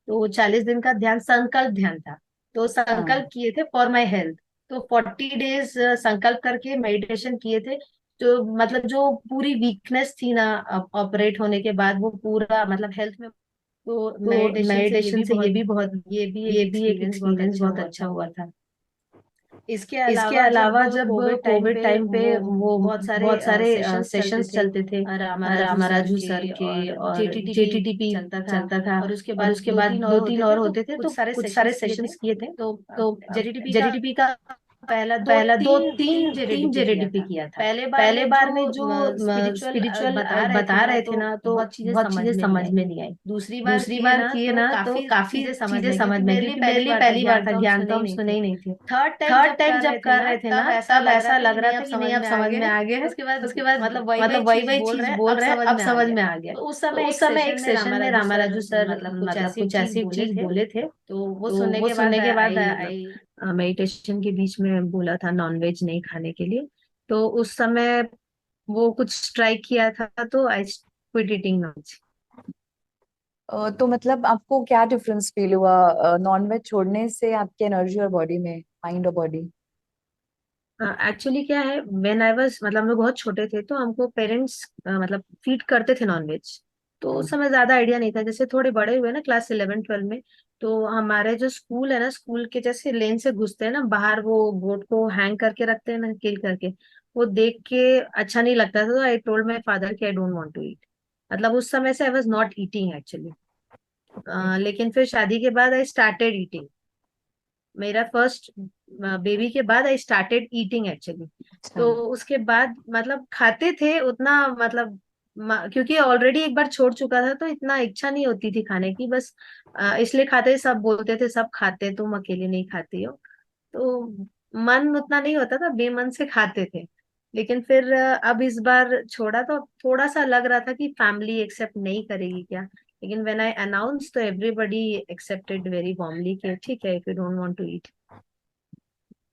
तो वो 40 दिन का ध्यान संकल्प ध्यान था। तो हाँ। संकल्प किए थे फॉर माई हेल्थ। तो 40 डेज संकल्प करके मेडिटेशन किए थे। तो मतलब जो पूरी वीकनेस थी ना ऑपरेट होने के बाद, वो पूरा मतलब हेल्थ में। तो मेडिटेशन से ये एक भी एक एक्सपीरियंस बहुत एक्सपीरियंस अच्छा बहुत हुआ अच्छा था। हुआ था। इसके इसके अलावा जब अलावा जब कोविड टाइम कोविड पे टाइम पे वो वो बहुत सारे बहुत सारे सेशंस चलते सेशंस थे, चलते थे, रामाराजू सर रामाराजू सर के के और और जेटीटीपी जेटीटीपी चलता था। चलता था। और उसके और बाद उसके दो बाद तीन और दो होते तीन थे, और तो होते थे, तो कुछ सारे कुछ सारे सेशंस किए थे। सेशंस किए थे। तो तो जेटीटीपी का जेटीटीपी का पहला दो पहला दो तीन तीन तीन तीन जेटीटीपी किया जेटीटीपी था। किया था। पहले बार पहले में जो बार में जो स्पिरिचुअल स्पिरिचुअल बता रहे थे बता ना, रहे थे तो ना, तो बहुत चीजें बहुत समझ चीजें में नहीं समझ आई। में नहीं आई। दूसरी बार दूसरी किए बार ना किए तो ना तो काफी काफी चीजें समझ चीजें में आई, समझ क्योंकि में आई, मेरे लिए क्योंकि पहली मेरे लिए बार था, पहली बार ध्यान था, तो हम ध्यान सुने तो ही हम नहीं सुने थे। ही नहीं थे। थर्ड टाइम थर्ड जब टाइम कर रहे जब थे कर ना, रहे थे तब ना, ऐसा तब लग रहा ऐसा था कि लग रहा नहीं, अब था कि समझ नहीं अब में आ समझ गया में है। आ गया है। उसके बाद उसके बाद मतलब वही वही बोल चीज रहे हैं, बोल अब रहे हैं, समझ अब में आ समझ गया। में आ गया। तो उस तो समय उस एक समय एक सेशन में सेशन में रामाराजू सर रामाराजू सर मतलब कुछ मतलब ऐसी कुछ चीज ऐसी बोले चीज थे। बोले थे। तो वो तो सुनने वो के बाद सुनने के बाद आई आई मेडिटेशन के बीच में बोला था नॉनवेज नहीं खाने के लिए। तो उस समय वो कुछ ट्राई किया था, तो आई क्विट ईटिंग नॉनवेज। तो मतलब आपको क्या डिफरेंस फील हुआ नॉनवेज छोड़ने से आपके एनर्जी और बॉडी में, माइंड और बॉडी? एक्चुअली क्या है, व्हेन आई वाज, मतलब हम लोग बहुत छोटे थे तो हमको पेरेंट्स मतलब फीड करते थे नॉनवेज। तो उस समय ज्यादा आइडिया नहीं था। जैसे थोड़े बड़े हुए ना, क्लास 11 12 में, तो हमारे जो स्कूल है ना, स्कूल के जैसे लेन से घुसते हैं ना बाहर, वो गोट को हैंग करके रखते हैं ना, किल करके। वो देख के अच्छा नहीं लगता था, तो आई टोल्ड माई फादर कि I don't want to eat. मतलब उस समय से I was not eating actually. Okay. लेकिन फिर शादी के बाद आई स्टार्टेड ईटिंग। मेरा फर्स्ट बेबी के बाद आई स्टार्टेड ईटिंग एक्चुअली। अच्छा। तो उसके बाद मतलब खाते थे उतना, मतलब क्योंकि ऑलरेडी एक बार छोड़ चुका था तो इतना इच्छा नहीं होती थी खाने की, बस इसलिए खाते। सब बोलते थे सब खाते, तुम अकेले नहीं खाती हो। तो मन उतना नहीं होता था, बेमन से खाते थे। लेकिन फिर अब इस बार छोड़ा तो थोड़ा सा लग रहा था कि फैमिली एक्सेप्ट नहीं करेगी क्या। लेकिन व्हेन आई अनाउंस तो एवरीबडी एक्सेप्टेड वेरी वार्मली कि ठीक है, if you don't want to eat.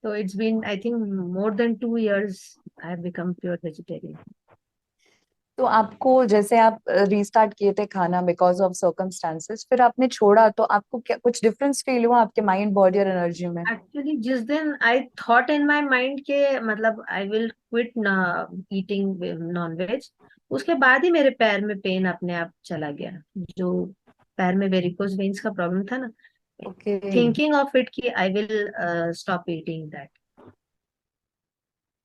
तो it's been I think more than 2 years I have become pure vegetarian. तो आपको, जैसे आप रीस्टार्ट किए थे खाना बिकॉज ऑफ सर्कमस्टांसेस, फिर आपने छोड़ा तो आपको क्या कुछ डिफरेंस फील हुआ आपके माइंड, बॉडी और एनर्जी में? एक्चुअली जिस दिन I thought in my mind के मतलब I will quit eating non veg, उसके बाद ही मेरे पैर में पेन अपने आप चला गया। जो पैर में वेरिकोज वेन्स का प्रॉब्लम था ना, ओके। थिंकिंग ऑफ इट कि I will stop eating that.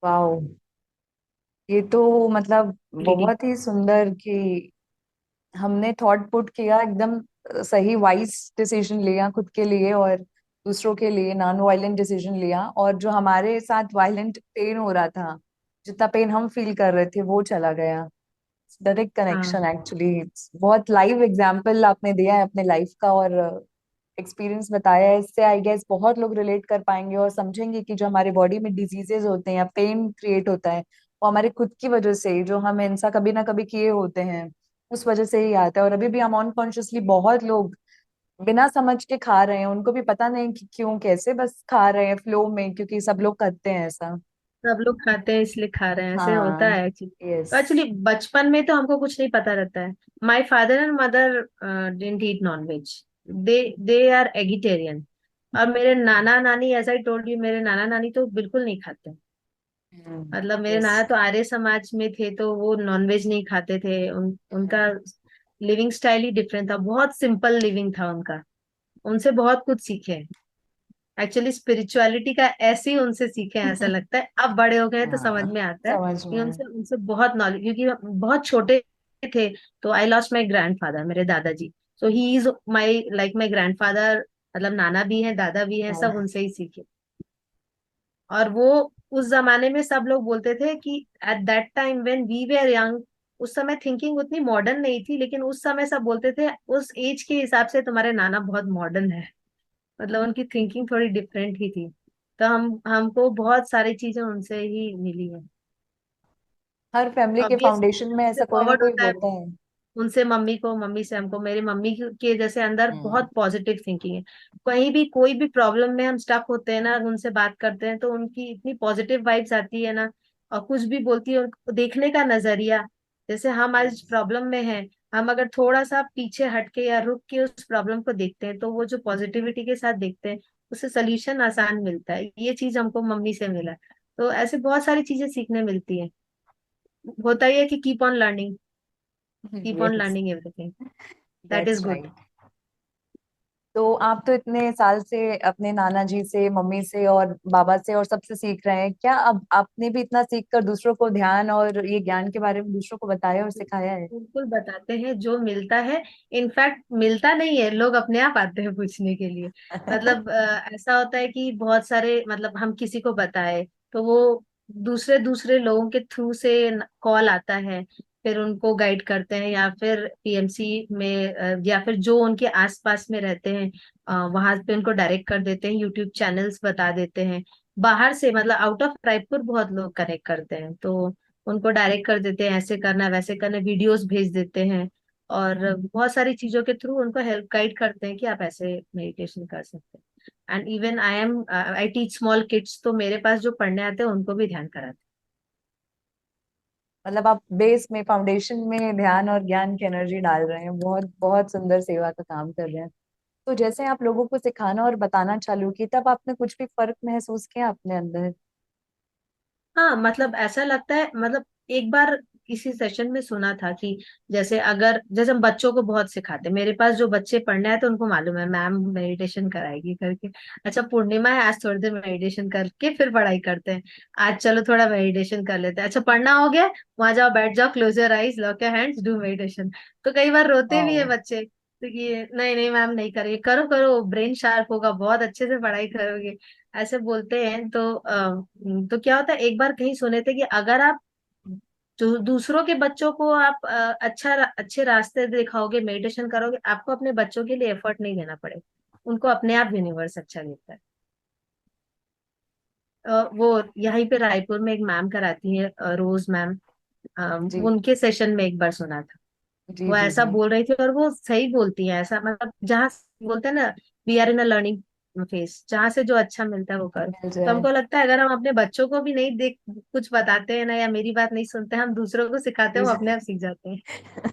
Wow, ये तो मतलब रीडिंग। बहुत ही सुंदर कि हमने थॉट पुट किया एकदम, सही वाइज डिसीजन लिया खुद के लिए और दूसरों के लिए, नॉन वायलेंट डिसीजन लिया, और जो हमारे साथ वायलेंट पेन हो रहा था, जितना पेन हम फील कर रहे थे वो चला गया। डायरेक्ट हाँ, कनेक्शन एक्चुअली। बहुत लाइव एग्जांपल आपने दिया है अपने लाइफ का, और एक्सपीरियंस बताया है। इससे आई गेस बहुत लोग रिलेट कर पाएंगे और समझेंगे कि जो हमारे बॉडी में डिजीजेज होते हैं या पेन क्रिएट होता है, वो हमारे खुद की वजह से ही, जो हम इंसान कभी ना कभी किए होते हैं, उस वजह से ही आता है। और अभी भी हम अनकॉन्शियसली बहुत लोग बिना समझ के खा रहे हैं, उनको भी पता नहीं कि क्यों कैसे, बस खा रहे हैं फ्लो में, क्योंकि सब लोग करते हैं ऐसा। सब लोग खाते हैं इसलिए खा रहे हैं, ऐसे होता हाँ। है एक्चुअली। यस। तो एक्चुअली बचपन में तो हमको कुछ नहीं पता रहता है। My father and mother didn't eat non veg. They they are eggetarian. और मेरे नाना नानी, एज आई टोल्ड यू, मेरे नाना नानी तो बिल्कुल नहीं खाते। मतलब मेरे यस। नाना तो आर्य समाज में थे, तो वो नॉनवेज नहीं खाते थे। उनका लिविंग स्टाइल ही डिफरेंट था, बहुत सिंपल लिविंग था उनका। उनसे बहुत कुछ सीखे। एक्चुअली स्पिरिचुअलिटी का ऐसे ही उनसे सीखे हैं, ऐसा लगता है। अब बड़े हो गए हैं तो समझ हाँ, में आता है समझ कि में। उनसे उनसे बहुत नॉलेज, क्योंकि बहुत छोटे थे। तो आई लॉस्ट माई ग्रैंडफादर, मेरे दादाजी। So he is my like my grandfather. मतलब नाना भी है, दादा भी है, सब हाँ। उनसे ही सीखे। और वो उस जमाने में सब लोग बोलते थे कि at that time when we were young, उस समय थिंकिंग उतनी मॉडर्न नहीं थी, लेकिन उस समय सब बोलते थे उस एज के हिसाब से तुम्हारे नाना बहुत मॉडर्न है। मतलब उनकी थिंकिंग थोड़ी डिफरेंट ही थी। तो हम हमको बहुत सारी चीजें उनसे ही मिली है। हर फैमिली के ऑब्वियसली फाउंडेशन में उससे ऐसा कोई ना फॉरवर्ड कोई होता है होता है। उनसे मम्मी को, मम्मी से हमको। मेरी मम्मी के जैसे अंदर हम्म। बहुत पॉजिटिव थिंकिंग है। कहीं भी कोई भी प्रॉब्लम में हम स्टक होते हैं ना, उनसे बात करते हैं तो उनकी इतनी पॉजिटिव वाइब्स आती है ना। और कुछ भी बोलती है, उनको देखने का नजरिया। जैसे हम आज Yes. प्रॉब्लम में हैं, हम अगर थोड़ा सा पीछे हट के या रुक के उस प्रॉब्लम को देखते हैं, तो वो जो पॉजिटिविटी के साथ देखते हैं, उससे सोल्यूशन आसान मिलता है। ये चीज हमको मम्मी से मिला है। तो ऐसे बहुत सारी चीजें सीखने मिलती है। होता ही है कि keep on learning, keep on Yes, learning everything. That is that's good. right. तो आप तो इतने साल से अपने नाना जी से, मम्मी से और बाबा से और सबसे सीख रहे हैं, क्या अब आपने भी इतना सीख कर दूसरों को ध्यान और ये ज्ञान के बारे में दूसरों को बताया और सिखाया है? बिल्कुल बताते हैं जो मिलता है। इनफैक्ट मिलता नहीं है, लोग अपने आप आते हैं पूछने के लिए। मतलब ऐसा होता है कि बहुत सारे, मतलब हम किसी को बताए तो वो दूसरे दूसरे लोगों के थ्रू से कॉल आता है। फिर उनको गाइड करते हैं, या फिर पीएमसी में या फिर जो उनके आसपास में रहते हैं वहां पे उनको डायरेक्ट कर देते हैं, यूट्यूब चैनल्स बता देते हैं। बाहर से मतलब आउट ऑफ रायपुर बहुत लोग कनेक्ट करते हैं, तो उनको डायरेक्ट कर देते हैं, ऐसे करना वैसे करना, वीडियोस भेज देते हैं। और बहुत सारी चीजों के थ्रू उनको हेल्प गाइड करते हैं कि आप ऐसे मेडिटेशन कर सकते हैं। And even I teach small kids, तो मेरे पास जो पढ़ने आते हैं उनको भी ध्यान कराते मतलब आप बेस में, फाउंडेशन में ध्यान और ज्ञान की एनर्जी डाल रहे हैं, बहुत बहुत सुंदर सेवा का काम कर रहे हैं। तो जैसे आप लोगों को सिखाना और बताना चालू की, तब आपने कुछ भी फर्क महसूस किया अपने अंदर? हैं। हाँ, मतलब ऐसा लगता है, मतलब एक बार किसी सेशन में सुना था कि जैसे हम बच्चों को बहुत सिखाते हैं, मेरे पास जो बच्चे पढ़ने आए तो उनको मालूम है मैम मेडिटेशन कराएगी करके। अच्छा, पूर्णिमा है, आज थोड़ी देर मेडिटेशन करके फिर पढ़ाई करते हैं। आज चलो थोड़ा मेडिटेशन कर लेते हैं। अच्छा, पढ़ना हो गया, वहां जाओ, बैठ जाओ, close your eyes, lock your hands, do meditation. तो कई बार रोते भी है वाह। बच्चे, तो ये नहीं नहीं मैम नहीं करेंगे, करो करो, ब्रेन शार्प होगा, बहुत अच्छे से पढ़ाई करोगे, ऐसे बोलते हैं। तो क्या होता है, एक बार कहीं सुने थे कि अगर आप जो दूसरों के बच्चों को आप अच्छे रास्ते दिखाओगे, मेडिटेशन करोगे, आपको अपने बच्चों के लिए एफर्ट नहीं देना पड़ेगा, उनको अपने आप यूनिवर्स अच्छा लगता है। वो यहीं पे रायपुर में एक मैम कराती है, रोज मैम। जी उनके सेशन में एक बार सुना था, जी वो जी ऐसा जी। बोल रही थी, और वो सही बोलती है, ऐसा मतलब जहाँ बोलते हैं ना, we are in a learning phase, जहाँ से जो अच्छा मिलता है वो करो। मिल तो जाए। हमको लगता है अगर हम अपने बच्चों को भी नहीं देख कुछ बताते हैं ना, या मेरी बात नहीं सुनते, हम दूसरों को सिखाते हैं, वो अपने आप सीख जाते हैं।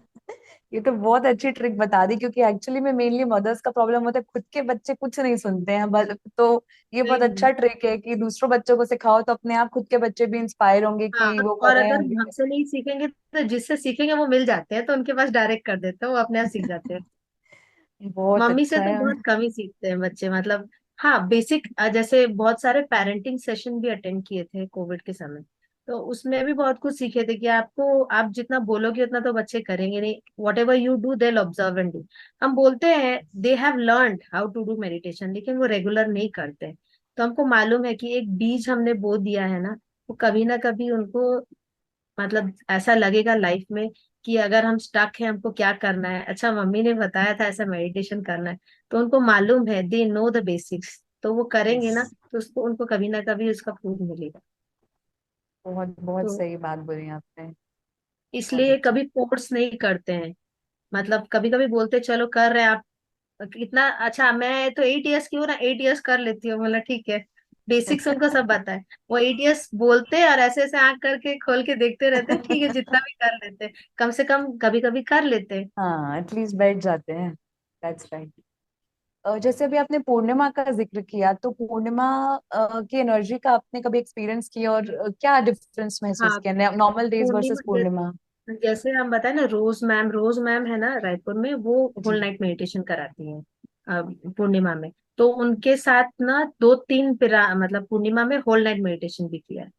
ये तो बहुत अच्छी ट्रिक बता दी, क्योंकि एक्चुअली में मेनली मदर्स का प्रॉब्लम होता है, खुद के बच्चे कुछ नहीं सुनते हैं तो ये बहुत नहीं, अच्छा ट्रिक है कि दूसरों बच्चों को सिखाओ, तो अपने आप खुद के बच्चे भी इंस्पायर होंगे हाँ, कि वो कर और रहे हैं, अगर हम भी हमसे नहीं सीखेंगे तो जिससे सीखेंगे वो मिल जाते हैं, तो उनके पास डायरेक्ट कर देते हैं, वो अपने आप सीख जाते हैं। बहुत मम्मी से अच्छा तो है। बहुत कम ही सीखते हैं बच्चे, मतलब हाँ, बेसिक जैसे बहुत सारे पेरेंटिंग सेशन भी अटेंड किए थे कोविड के समय, तो उसमें भी बहुत कुछ सीखे थे कि आप जितना बोलोगे उतना तो बच्चे करेंगे नहीं, whatever you do they observe and do. हम बोलते हैं they have learn how to do meditation, लेकिन वो रेगुलर नहीं करते। तो हमको मालूम है कि एक बीज हमने बो दिया है ना, वो कभी ना कभी उनको, मतलब ऐसा लगेगा लाइफ में कि अगर हम स्टक हैं, हमको क्या करना है, अच्छा मम्मी ने बताया था ऐसा मेडिटेशन करना है, तो उनको मालूम है, दे नो द बेसिक्स, तो वो करेंगे ना, यस। तो उसको उनको कभी ना कभी उसका फूल मिलेगा। बहुत बहुत तो सही बात बोली आपने। बहुत इसलिए अच्छा। कभी फोर्स नहीं करते हैं, मतलब कभी कभी बोलते चलो कर रहे हैं आप, इतना अच्छा, मैं तो 8 इयर्स की हूँ ना, 8 इयर्स कर लेती हूँ, बोला ठीक है। बेसिक्स उनको सब पता है, वो 8 इयर्स बोलते हैं और ऐसे ऐसे आंख करके खोल के देखते रहते हैं, ठीक है जितना भी कर लेते हैं, कम से कम कभी कभी कर लेते हैं। हाँ, एटलीस्ट बैठ जाते हैं। That's right. जैसे अभी आपने पूर्णिमा का जिक्र किया, तो पूर्णिमा की एनर्जी का आपने कभी एक्सपीरियंस किया, और क्या डिफरेंस महसूस हाँ, किया नॉर्मल डेज पूर्णिमा वर्सेस पूर्णिमा? जैसे हम बताए ना, रोज मैम है ना रायपुर में, वो होल जी नाइट मेडिटेशन कराती हैं पूर्णिमा में। तो उनके साथ ना दो तीन मतलब पूर्णिमा में होल नाइट मेडिटेशन भी किया है,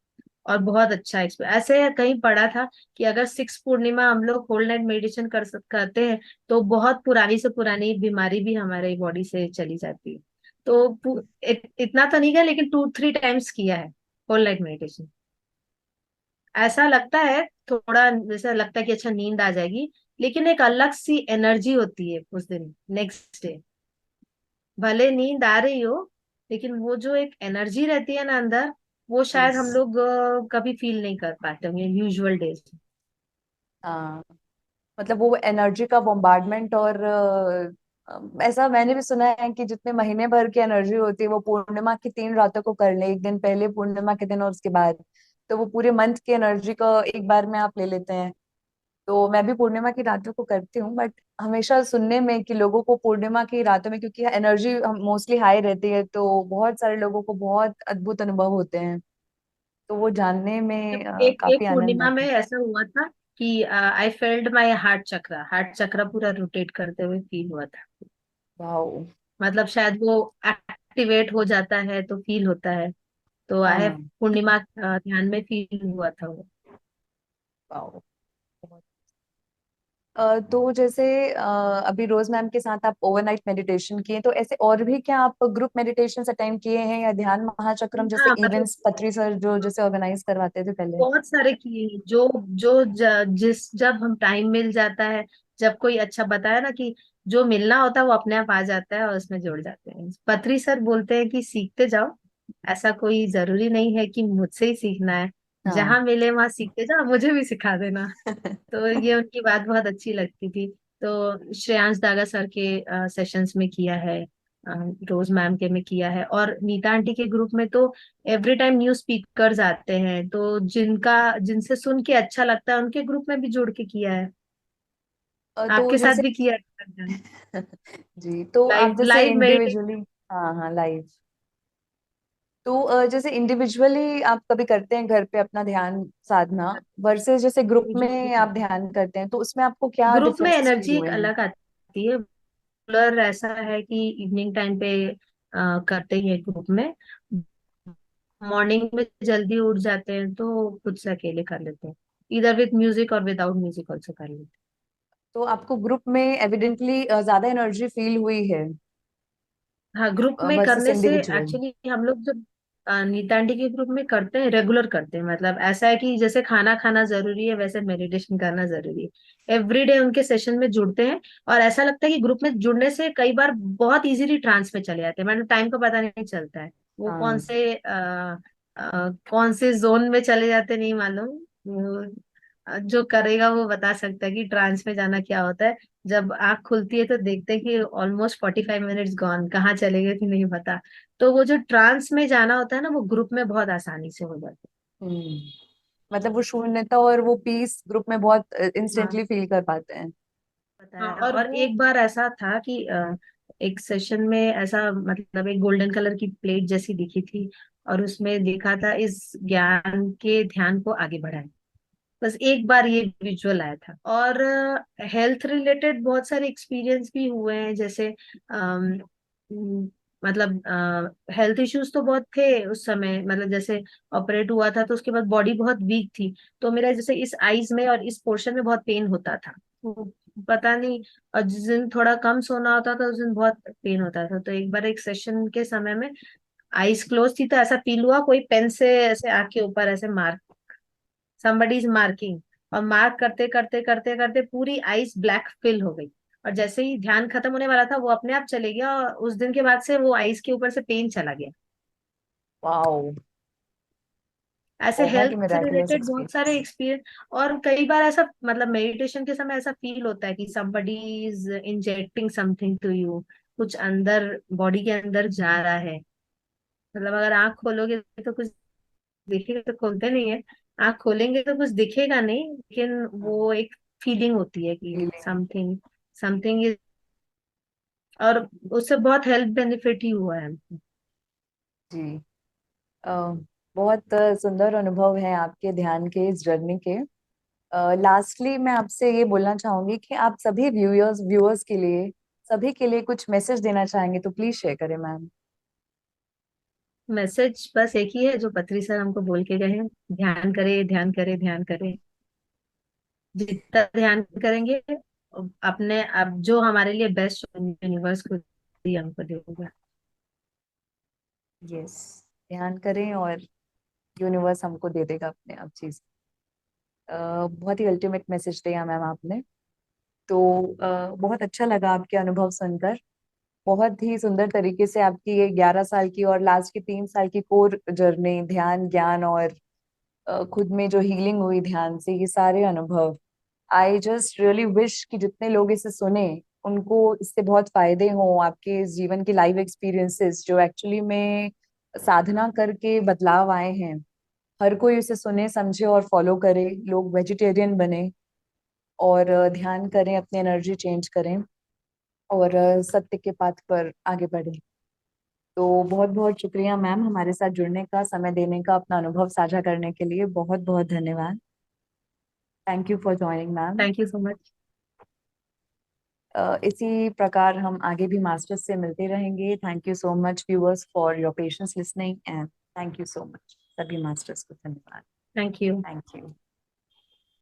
और बहुत अच्छा एक्सपीरियंस। ऐसे कहीं पढ़ा था कि अगर 6 पूर्णिमा हम लोग होल नाइट मेडिटेशन करते हैं, तो बहुत पुरानी से पुरानी बीमारी भी हमारे बॉडी से चली जाती है। तो इतना तो नहीं किया, लेकिन 2-3 टाइम्स किया है होल नाइट मेडिटेशन। ऐसा लगता है, थोड़ा जैसा लगता है कि अच्छा नींद आ जाएगी, लेकिन एक अलग सी एनर्जी होती है उस दिन, नेक्स्ट डे। भले नींद आ रही हो, लेकिन वो जो एक एनर्जी रहती है ना अंदर, वो शायद यस। हम लोग कभी फील नहीं कर पाते होंगे यूजुअल डेज। हाँ, मतलब वो एनर्जी का बॉम्बार्डमेंट, और ऐसा मैंने भी सुना है कि जितने महीने भर की एनर्जी होती है वो पूर्णिमा की 3 रातों को कर ले, एक दिन पहले पूर्णिमा के दिन और उसके बाद, तो वो पूरे मंथ की एनर्जी का एक बार में आप ले लेते हैं। तो मैं भी पूर्णिमा की रातों को करती हूँ, बट हमेशा सुनने में कि लोगों को पूर्णिमा की रातों में, क्योंकि एनर्जी मोस्टली हाई रहती है, तो बहुत सारे लोगों को बहुत अद्भुत अनुभव होते हैं, तो वो जानने में एक एक काफी आनंद पूर्णिमा में आता है। ऐसा हुआ था कि आई फेल्ड माई हार्ट चक्रा पूरा रोटेट करते हुए फील हुआ था। वाओ। मतलब शायद वो एक्टिवेट हो जाता है तो फील होता है। तो आई हाँ। पूर्णिमा ध्यान में फील हुआ था वो। वाओ। तो जैसे अभी रोज मैम के साथ आप ओवरनाइट मेडिटेशन किए, तो ऐसे और भी क्या आप ग्रुप मेडिटेशन अटेंड किए हैं, या ध्यान महाचक्रम जैसे हाँ, मतलब इवेंट्स पत्री सर जो जैसे ऑर्गेनाइज करवाते थे पहले? बहुत सारे किए हैं, जो जो जब हम टाइम मिल जाता है, जब कोई अच्छा बताया ना कि जो मिलना होता है वो अपने आप आ जाता है और उसमें जुड़ जाते हैं। पत्री सर बोलते हैं कि सीखते जाओ, ऐसा कोई जरूरी नहीं है कि मुझसे ही सीखना है, हाँ। जहां मिले वहां सीखते जाओ, मुझे भी सिखा देना। तो ये उनकी बात बहुत अच्छी लगती थी। तो श्रेयांश दागा सर के सेशंस में किया है, रोज मैम के में किया है, और नीता आंटी के ग्रुप में तो एवरी टाइम न्यू स्पीकर्स आते हैं, तो जिनसे सुन के अच्छा लगता है उनके ग्रुप में भी जुड़ के किया है। तो आपके साथ जैसे भी किया है? जी, तो आप लाइव जैसे लाइव मेडिटेशन। इंडिविजुअली, हाँ हाँ लाइव, तो जैसे इंडिविजुअली आप कभी करते हैं घर पे अपना ध्यान साधना वर्सेस जैसे ग्रुप में आप ध्यान करते हैं, तो उसमें आपको क्या ग्रुप में डिफरेंस फील एनर्जी एक हुए हैं? अलग आती है। रेगुलर ऐसा है कि इवनिंग टाइम पे करते ही है ग्रुप में। मॉर्निंग में जल्दी उठ जाते हैं तो खुद से अकेले कर लेते हैं, इधर विद म्यूजिक और विदाउट म्यूजिक ऑल्सो कर लेते तो आपको ग्रुप में एविडेंटली ज्यादा एनर्जी फील हुई है हैं। हाँ, ग्रुप में वर्सेस करने से इंडिविजुअल? एक्चुअली हम लोग जब नीता आंटी के ग्रुप में करते हैं, रेगुलर करते हैं, मतलब ऐसा है कि जैसे खाना खाना जरूरी है वैसे मेडिटेशन करना जरूरी है। एवरीडे उनके सेशन में जुड़ते हैं, और ऐसा लगता है कि ग्रुप में जुड़ने से कई बार बहुत इजीली ट्रांस में चले जाते हैं, मतलब टाइम का पता नहीं चलता है। वो हाँ। कौन से जोन में चले जाते नहीं मालूम। जो करेगा वो बता सकता है कि ट्रांस में जाना क्या होता है। जब आंख खुलती है तो देखते हैं कि ऑलमोस्ट 45 मिनट्स गॉन, कहाँ चले गए थे नहीं पता। तो वो जो ट्रांस में जाना होता है ना, वो ग्रुप में बहुत आसानी से हो जाता हम्म, मतलब वो शून्यता और वो पीस ग्रुप में बहुत है। हाँ, इंस्टेंटली फील कर पाते हैं। हाँ, बताया और और वो। एक बार ऐसा था कि एक सेशन में ऐसा, मतलब एक गोल्डन कलर की प्लेट जैसी दिखी थी, और उसमें लिखा था इस ज्ञान के ध्यान को आगे बढ़ाएं। बस एक बार ये विजुअल आया था। और हेल्थ रिलेटेड बहुत सारे एक्सपीरियंस भी हुए हैं, जैसे अम, म, मतलब हेल्थ इश्यूज तो बहुत थे उस समय, मतलब जैसे ऑपरेट हुआ था तो उसके बाद बॉडी बहुत वीक थी। तो मेरा जैसे इस आईज में और इस पोर्शन में बहुत पेन होता था, तो पता नहीं। और जिस दिन थोड़ा कम सोना होता था उस दिन बहुत पेन होता था। तो एक बार एक सेशन के समय में आईज क्लोज थी, तो ऐसा फील हुआ कोई पेन से ऐसे आँख के ऊपर ऐसे मार, somebody इज मार्किंग। और मार्क करते करते करते करते पूरी आइस ब्लैक फिल हो गई। और जैसे ही ध्यान खत्म होने वाला था वो अपने आप चले गया, और उस दिन के बाद से वो आइस के ऊपर से पेन चला गया। वाओ, ऐसे बहुत ही हेल्थ मिराकुलस रिलेटेड बहुत सारे एक्सपीरियंस। एक्सपीरियंस। और कई बार ऐसा, मतलब मेडिटेशन के समय ऐसा फील होता है कि somebody is injecting something to you, कुछ अंदर बॉडी के अंदर जा रहा है। मतलब अगर आंख खोलोगे तो कुछ दिखेगा, तो खोलते नहीं है, आंख खोलेंगे तो कुछ दिखेगा नहीं, लेकिन वो एक फीलिंग होती है कि फीलिंग। Something something is. और उससे बहुत हेल्थ बेनिफिट ही हुआ है हमको। जी, अ, बहुत सुंदर अनुभव है आपके ध्यान के इस जर्नी के। लास्टली मैं आपसे ये बोलना चाहूंगी कि आप सभी व्यूअर्स व्यूअर्स के लिए, सभी के लिए कुछ मैसेज देना चाहेंगे तो प्लीज शेयर करें मैम। मैसेज बस एक ही है जो पत्री सर हमको बोल के गए हैं, ध्यान करें ध्यान करें ध्यान करें। जितना ध्यान करेंगे अपने, अब जो हमारे लिए बेस्ट यूनिवर्स खुद ही हमको देगा। यस, ध्यान करें और यूनिवर्स हमको दे देगा अपने आप चीज। बहुत ही अल्टीमेट मैसेज दिया मैम आपने। तो बहुत अच्छा लगा आपके अनुभव सुनकर। बहुत ही सुंदर तरीके से आपकी ये 11 साल की और लास्ट की 3 साल की कोर जर्नी, ध्यान, ज्ञान और खुद में जो हीलिंग हुई ध्यान से, ये सारे अनुभव, आई जस्ट रियली विश कि जितने लोग इसे सुने उनको इससे बहुत फायदे हों। आपके इस जीवन की लाइव एक्सपीरियंसेस जो एक्चुअली में साधना करके बदलाव आए हैं, हर कोई उसे सुने, समझे और फॉलो करे। लोग वेजिटेरियन बने और ध्यान करें, अपनी एनर्जी चेंज करें और सत्य के पाथ पर आगे बढ़े। तो बहुत बहुत शुक्रिया मैम हमारे साथ जुड़ने का, समय देने का, अपना अनुभव साझा करने के लिए बहुत बहुत धन्यवाद। Thank you for joining ma'am. Thank you so much. इसी प्रकार हम आगे भी मास्टर्स से मिलते रहेंगे। Thank you so much viewers for your patience listening and thank you so much. सभी मास्टर्स को धन्यवाद। Thank you. Thank you.